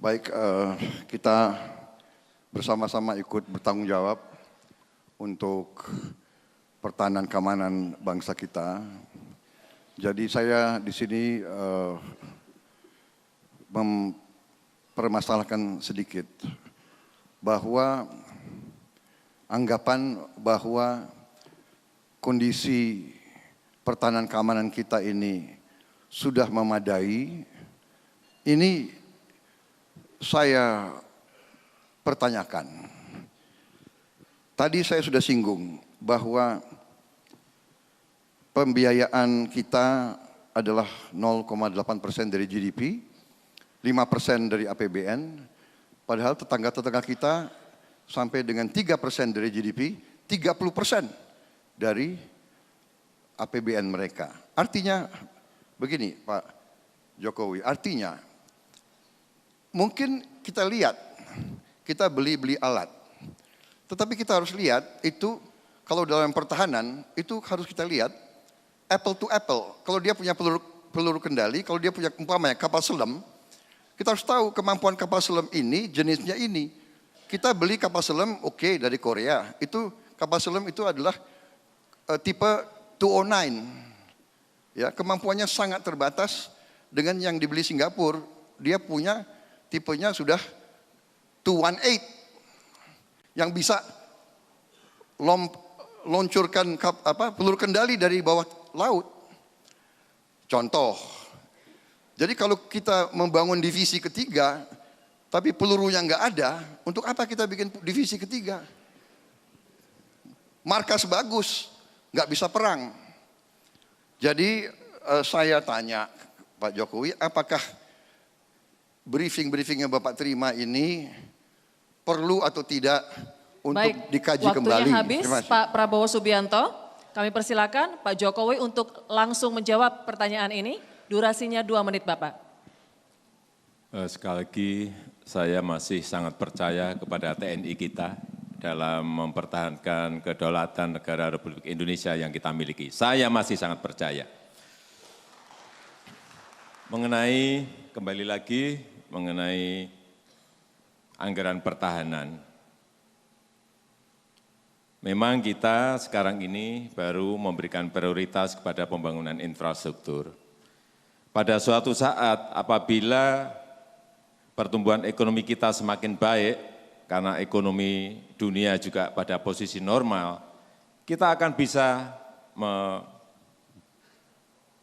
Baik, kita bersama-sama ikut bertanggung jawab untuk pertahanan keamanan bangsa kita. Jadi saya di sini mempermasalahkan sedikit bahwa anggapan bahwa kondisi pertahanan keamanan kita ini sudah memadai, ini saya pertanyakan. Tadi saya sudah singgung bahwa pembiayaan kita adalah 0,8% dari GDP, 5% dari APBN, padahal tetangga-tetangga kita sampai dengan 3% dari GDP, 30% dari APBN mereka. Artinya begini Pak Jokowi, artinya mungkin kita lihat, kita beli alat. Tetapi kita harus lihat itu kalau dalam pertahanan itu harus kita lihat apple to apple. Kalau dia punya peluru kendali, kalau dia punya umpamanya kapal selam, kita harus tahu kemampuan kapal selam ini jenisnya ini. Kita beli kapal selam oke, dari Korea. Itu kapal selam itu adalah tipe 209. Ya, kemampuannya sangat terbatas dengan yang dibeli Singapura. Dia punya tipenya sudah 218 yang bisa luncurkan peluru kendali dari bawah laut. Contoh. Jadi kalau kita membangun divisi ketiga tapi pelurunya nggak ada, untuk apa kita bikin divisi ketiga? Markas bagus, nggak bisa perang. Jadi saya tanya Pak Jokowi, apakah briefing-briefing yang Bapak terima ini perlu atau tidak untuk dikaji kembali? Waktunya habis, Pak Prabowo Subianto. Kami persilakan Pak Jokowi untuk langsung menjawab pertanyaan ini. Durasinya 2 menit, Bapak. Sekali lagi, saya masih sangat percaya kepada TNI kita dalam mempertahankan kedaulatan negara Republik Indonesia yang kita miliki. Saya masih sangat percaya. Kembali lagi, mengenai anggaran pertahanan. Memang kita sekarang ini baru memberikan prioritas kepada pembangunan infrastruktur. Pada suatu saat apabila pertumbuhan ekonomi kita semakin baik, karena ekonomi dunia juga pada posisi normal, kita akan bisa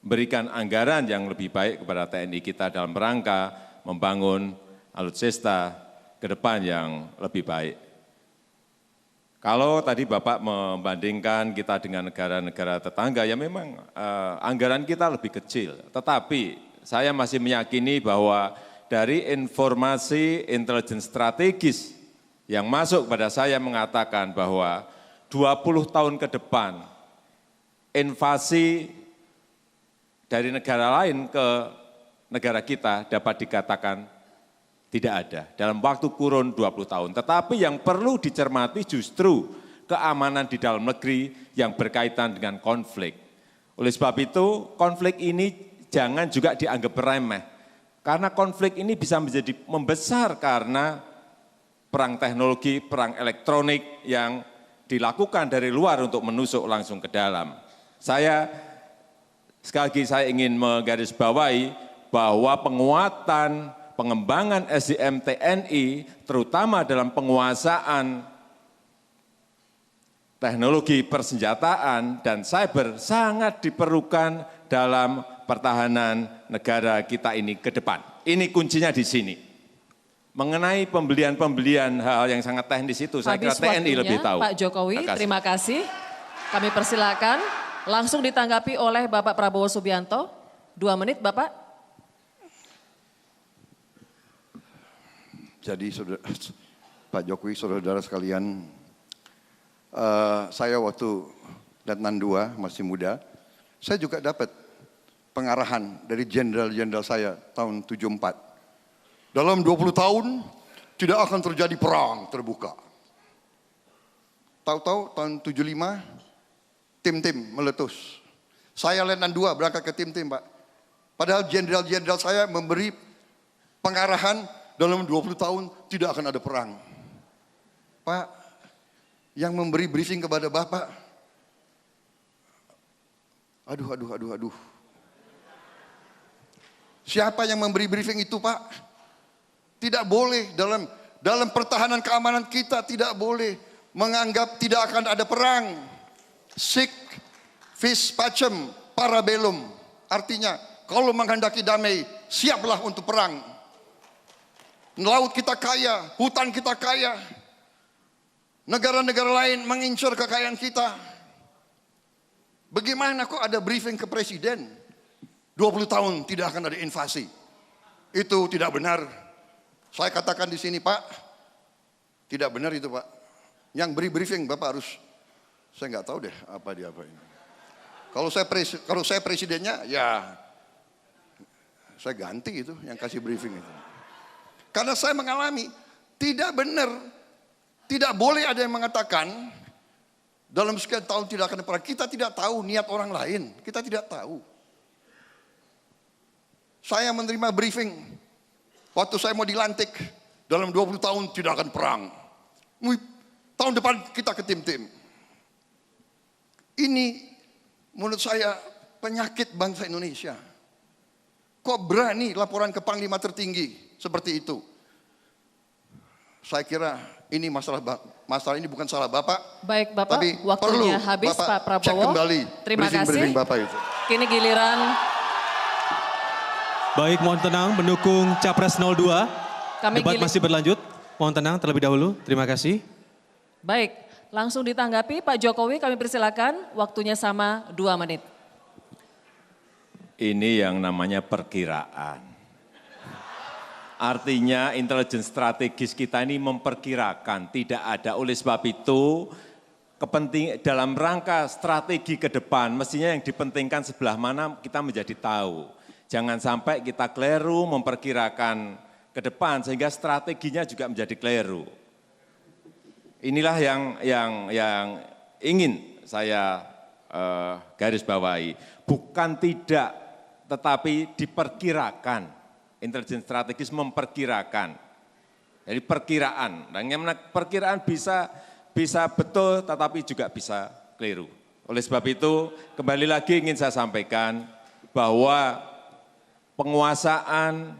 memberikan anggaran yang lebih baik kepada TNI kita dalam rangka membangun alutsista ke depan yang lebih baik. Kalau tadi Bapak membandingkan kita dengan negara-negara tetangga, ya memang anggaran kita lebih kecil. Tetapi saya masih meyakini bahwa dari informasi intelijen strategis yang masuk pada saya mengatakan bahwa 20 tahun ke depan invasi dari negara lain ke negara kita dapat dikatakan tidak ada dalam waktu kurun 20 tahun. Tetapi yang perlu dicermati justru keamanan di dalam negeri yang berkaitan dengan konflik. Oleh sebab itu, konflik ini jangan juga dianggap remeh. Karena konflik ini bisa menjadi membesar karena perang teknologi, perang elektronik yang dilakukan dari luar untuk menusuk langsung ke dalam. Sekali lagi saya ingin menggarisbawahi bahwa pengembangan SDM TNI, terutama dalam penguasaan teknologi persenjataan dan cyber sangat diperlukan dalam pertahanan negara kita ini ke depan. Ini kuncinya di sini. Mengenai pembelian hal yang sangat teknis itu, saya kira TNI lebih tahu. Pak Jokowi, terima kasih. Kami persilakan langsung ditanggapi oleh Bapak Prabowo Subianto. 2 menit, Bapak. Jadi Pak Jokowi, saudara-saudara sekalian, saya waktu Letnan II masih muda, saya juga dapat pengarahan dari jenderal-jenderal saya tahun 74. Dalam 20 tahun tidak akan terjadi perang terbuka. Tahu-tahu tahun 75 tim-tim meletus. Saya Letnan II berangkat ke tim-tim, Pak. Padahal jenderal-jenderal saya memberi pengarahan dalam 20 tahun tidak akan ada perang. Pak, yang memberi briefing kepada Bapak, aduh. Siapa yang memberi briefing itu, Pak? Tidak boleh dalam pertahanan keamanan kita, tidak boleh menganggap tidak akan ada perang. Sic vis pacem para bellum. Artinya, kalau menghendaki damai, siaplah untuk perang. Laut kita kaya, hutan kita kaya. Negara-negara lain mengincar kekayaan kita. Bagaimana kok ada briefing ke presiden? 20 tahun tidak akan ada invasi. Itu tidak benar. Saya katakan di sini, Pak, tidak benar itu, Pak. Yang beri briefing Bapak harus, saya nggak tahu deh apa dia apa ini. Kalau saya presidennya, ya saya ganti itu yang kasih briefing itu. Karena saya mengalami tidak benar, tidak boleh ada yang mengatakan dalam sekian tahun tidak akan perang. Kita tidak tahu niat orang lain, kita tidak tahu. Saya menerima briefing waktu saya mau dilantik, dalam 20 tahun tidak akan perang. Tahun depan kita ke tim-tim. Ini menurut saya penyakit bangsa Indonesia. Kok berani laporan ke Panglima tertinggi seperti itu? Saya kira ini masalah ini bukan salah Bapak. Baik Bapak, tapi waktunya perlu habis Bapak Pak Prabowo. cek kembali Terima kasih. briefing Bapak itu. Kini giliran. Baik, mohon tenang mendukung Capres 02. Debat masih berlanjut. Mohon tenang terlebih dahulu. Terima kasih. Baik, langsung ditanggapi Pak Jokowi, kami persilakan. Waktunya sama 2 menit. Ini yang namanya perkiraan. Artinya intelijen strategis kita ini memperkirakan, tidak ada. Oleh sebab itu, dalam rangka strategi ke depan, mestinya yang dipentingkan sebelah mana kita menjadi tahu. Jangan sampai kita keliru memperkirakan ke depan, sehingga strateginya juga menjadi keliru. Inilah yang ingin saya garis bawahi. Bukan tidak, tetapi diperkirakan. Intelijen strategis memperkirakan. Jadi perkiraan. Dan yang perkiraan bisa betul, tetapi juga bisa keliru. Oleh sebab itu, kembali lagi ingin saya sampaikan bahwa penguasaan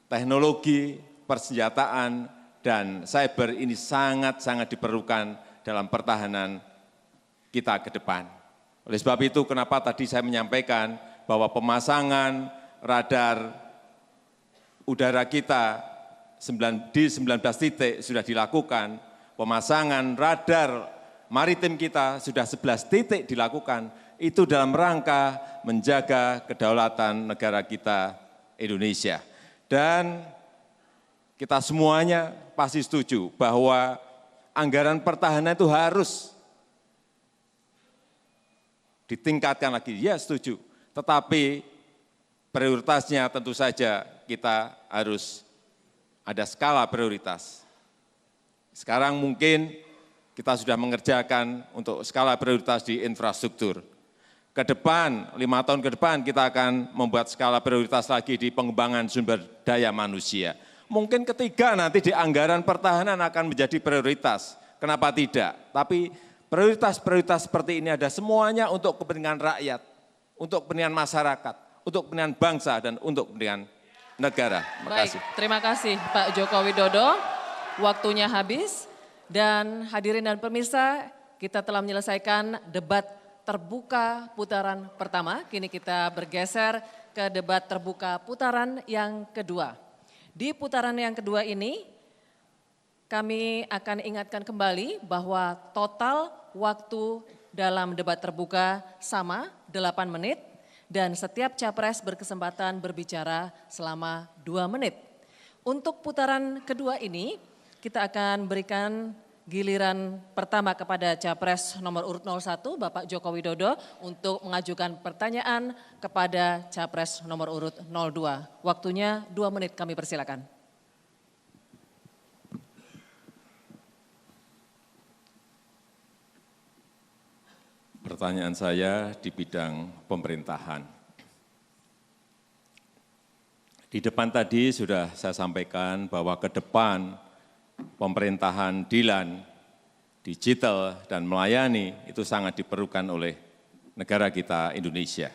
teknologi, persenjataan, dan cyber ini sangat-sangat diperlukan dalam pertahanan kita ke depan. Oleh sebab itu, kenapa tadi saya menyampaikan bahwa pemasangan radar udara kita di 19 titik sudah dilakukan, pemasangan radar maritim kita sudah 11 titik dilakukan, itu dalam rangka menjaga kedaulatan negara kita Indonesia. Dan kita semuanya pasti setuju bahwa anggaran pertahanan itu harus ditingkatkan lagi. Ya setuju, tetapi prioritasnya tentu saja kita harus ada skala prioritas. Sekarang mungkin kita sudah mengerjakan untuk skala prioritas di infrastruktur. Ke depan, 5 tahun ke depan kita akan membuat skala prioritas lagi di pengembangan sumber daya manusia. Mungkin ketiga nanti di anggaran pertahanan akan menjadi prioritas. Kenapa tidak? Tapi prioritas-prioritas seperti ini ada semuanya untuk kepentingan rakyat, untuk kepentingan masyarakat, untuk kepentingan bangsa, dan untuk kepentingan negara. Baik, terima kasih Pak Joko Widodo. Waktunya habis. Dan hadirin dan pemirsa, kita telah menyelesaikan debat terbuka putaran pertama. Kini kita bergeser ke debat terbuka putaran yang kedua. Di putaran yang kedua ini, kami akan ingatkan kembali bahwa total waktu dalam debat terbuka sama 8 menit dan setiap capres berkesempatan berbicara selama 2 menit. Untuk putaran kedua ini, kita akan berikan giliran pertama kepada Capres nomor urut 01, Bapak Joko Widodo, untuk mengajukan pertanyaan kepada Capres nomor urut 02. Waktunya 2 menit, kami persilakan. Pertanyaan saya di bidang pemerintahan. Di depan tadi sudah saya sampaikan bahwa ke depan pemerintahan Dilan, digital dan melayani itu sangat diperlukan oleh negara kita Indonesia.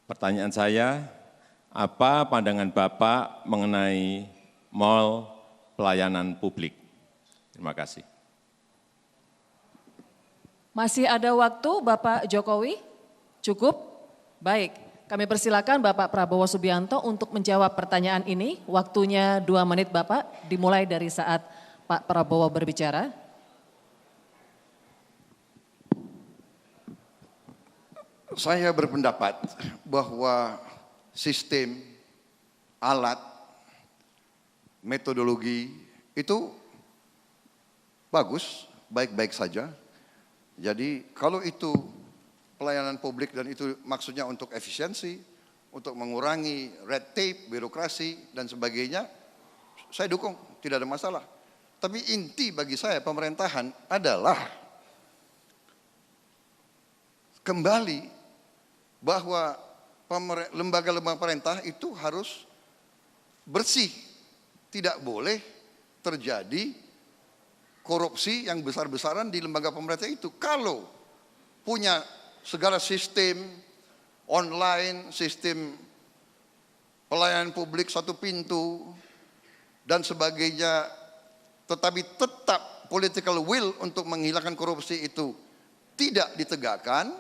Pertanyaan saya, apa pandangan Bapak mengenai mall pelayanan publik? Terima kasih. Masih ada waktu Bapak Jokowi? Cukup? Baik, kami persilakan Bapak Prabowo Subianto untuk menjawab pertanyaan ini. Waktunya 2 menit Bapak, dimulai dari saat Pak Prabowo berbicara. Saya berpendapat bahwa sistem, alat, metodologi itu bagus, baik-baik saja. Jadi kalau itu pelayanan publik dan itu maksudnya untuk efisiensi, untuk mengurangi red tape, birokrasi dan sebagainya, saya dukung, tidak ada masalah. Tapi inti bagi saya pemerintahan adalah kembali bahwa lembaga-lembaga pemerintah itu harus bersih. Tidak boleh terjadi korupsi yang besar-besaran di lembaga pemerintah itu. Kalau punya segala sistem online, sistem pelayanan publik satu pintu dan sebagainya, tetapi tetap political will untuk menghilangkan korupsi itu tidak ditegakkan,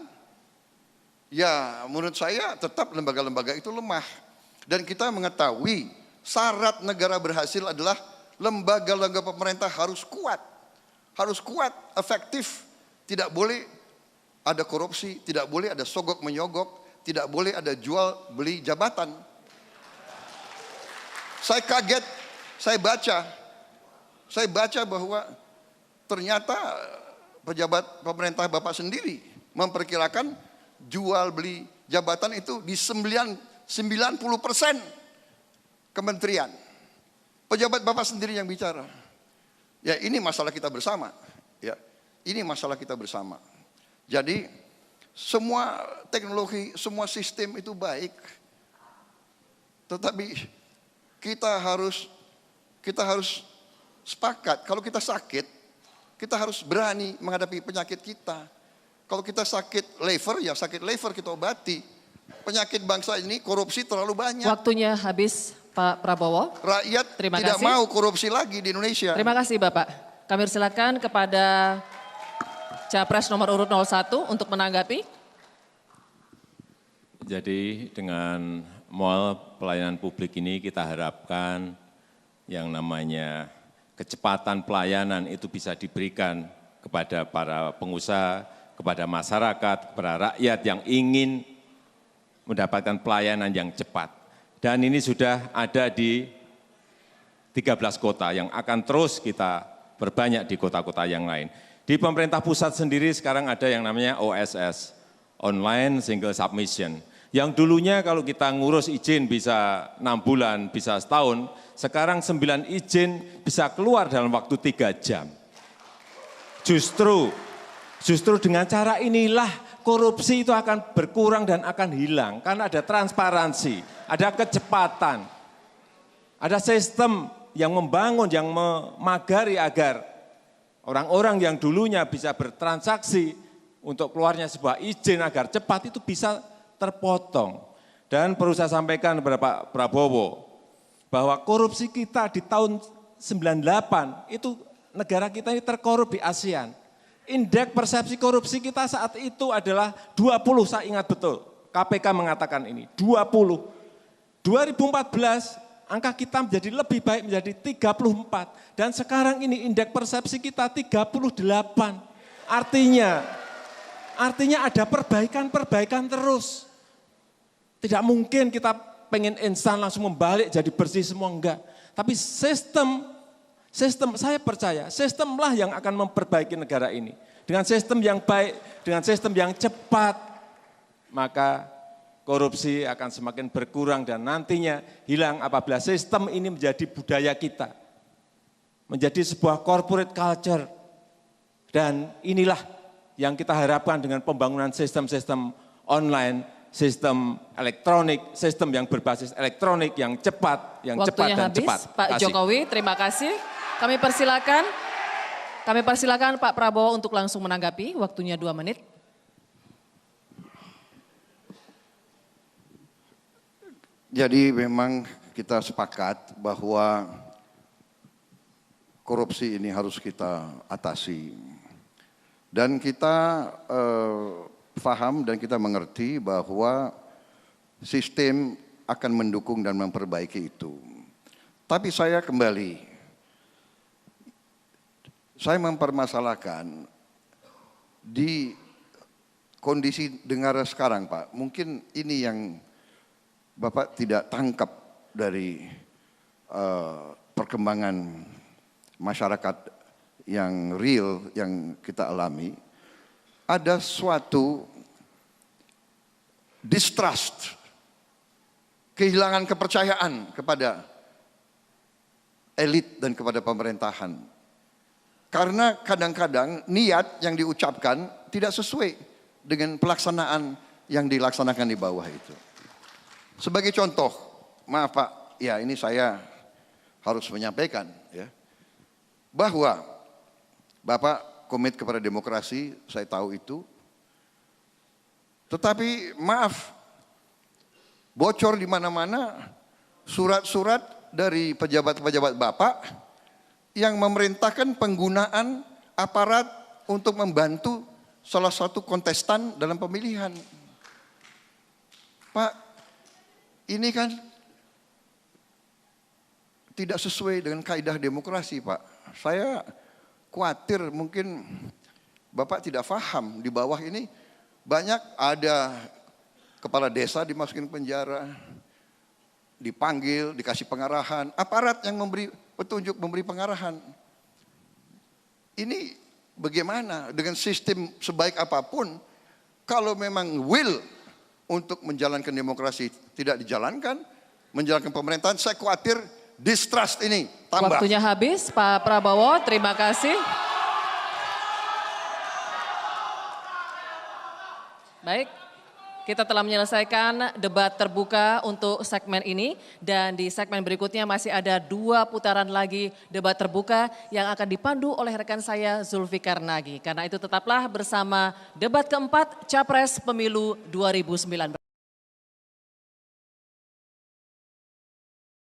ya menurut saya tetap lembaga-lembaga itu lemah. Dan kita mengetahui syarat negara berhasil adalah lembaga-lembaga pemerintah harus kuat. Harus kuat, efektif. Tidak boleh ada korupsi, tidak boleh ada sogok menyogok, tidak boleh ada jual beli jabatan. Saya kaget, saya baca bahwa ternyata pejabat pemerintah Bapak sendiri memperkirakan jual beli jabatan itu di 90% kementerian. Pejabat Bapak sendiri yang bicara. Ya ini masalah kita bersama. Ya, ini masalah kita bersama. Jadi semua teknologi, semua sistem itu baik. Tetapi kita harus sepakat kalau kita sakit, kita harus berani menghadapi penyakit kita. Kalau kita sakit liver, ya sakit liver kita obati. Penyakit bangsa ini korupsi terlalu banyak. Waktunya habis Pak Prabowo. Rakyat tidak mau korupsi lagi di Indonesia. Terima kasih Bapak. Kami persilakan kepada Capres nomor urut 01 untuk menanggapi. Jadi dengan mall pelayanan publik ini kita harapkan yang namanya kecepatan pelayanan itu bisa diberikan kepada para pengusaha, kepada masyarakat, kepada rakyat yang ingin mendapatkan pelayanan yang cepat. Dan ini sudah ada di 13 kota yang akan terus kita perbanyak di kota-kota yang lain. Di pemerintah pusat sendiri sekarang ada yang namanya OSS, Online Single Submission. Yang dulunya kalau kita ngurus izin bisa 6 bulan, bisa setahun, sekarang 9 izin bisa keluar dalam waktu 3 jam. Justru dengan cara inilah korupsi itu akan berkurang dan akan hilang. Karena ada transparansi, ada kecepatan, ada sistem yang membangun, yang memagari agar orang-orang yang dulunya bisa bertransaksi untuk keluarnya sebuah izin agar cepat itu bisa terpotong. Dan perlu saya sampaikan kepada Pak Prabowo bahwa korupsi kita di tahun 98 itu negara kita ini terkorup di ASEAN. Indeks persepsi korupsi kita saat itu adalah 20, saya ingat betul. KPK mengatakan ini, 20. 2014 angka kita menjadi lebih baik, menjadi 34. Dan sekarang ini indeks persepsi kita 38. Artinya ada perbaikan terus. Tidak mungkin kita pengen instan langsung membalik jadi bersih semua, enggak. Tapi sistem saya percaya, sistemlah yang akan memperbaiki negara ini. Dengan sistem yang baik, dengan sistem yang cepat, maka korupsi akan semakin berkurang dan nantinya hilang apabila sistem ini menjadi budaya kita. Menjadi sebuah corporate culture. Dan inilah yang kita harapkan dengan pembangunan sistem-sistem online sistem elektronik, sistem yang berbasis elektronik, yang cepat, yang cepat Waktunya dan habis, cepat. Pak Jokowi, terima kasih. Kami persilakan Pak Prabowo untuk langsung menanggapi, waktunya 2 menit. Jadi memang kita sepakat bahwa korupsi ini harus kita atasi. Dan kita paham dan kita mengerti bahwa sistem akan mendukung dan memperbaiki itu. Tapi saya mempermasalahkan di kondisi negara sekarang, Pak. Mungkin ini yang Bapak tidak tangkap dari perkembangan masyarakat yang real yang kita alami. Ada suatu distrust, kehilangan kepercayaan kepada elit dan kepada pemerintahan. Karena kadang-kadang niat yang diucapkan tidak sesuai dengan pelaksanaan yang dilaksanakan di bawah itu. Sebagai contoh, maaf Pak, ya ini saya harus menyampaikan ya, bahwa Bapak komit kepada demokrasi, saya tahu itu. Tetapi maaf, bocor di mana-mana surat-surat dari pejabat-pejabat Bapak yang memerintahkan penggunaan aparat untuk membantu salah satu kontestan dalam pemilihan. Pak, ini kan tidak sesuai dengan kaidah demokrasi, Pak. Saya khawatir mungkin Bapak tidak paham di bawah ini banyak ada kepala desa dimasukin penjara, dipanggil, dikasih pengarahan, aparat yang memberi petunjuk, memberi pengarahan. Ini bagaimana dengan sistem sebaik apapun kalau memang will untuk menjalankan demokrasi tidak dijalankan, menjalankan pemerintahan, saya khawatir distrust ini tambah. Waktunya habis, Pak Prabowo, terima kasih. Baik, kita telah menyelesaikan debat terbuka untuk segmen ini. Dan di segmen berikutnya masih ada 2 putaran lagi debat terbuka yang akan dipandu oleh rekan saya Zulfikar Nagy. Karena itu tetaplah bersama debat keempat Capres Pemilu 2019.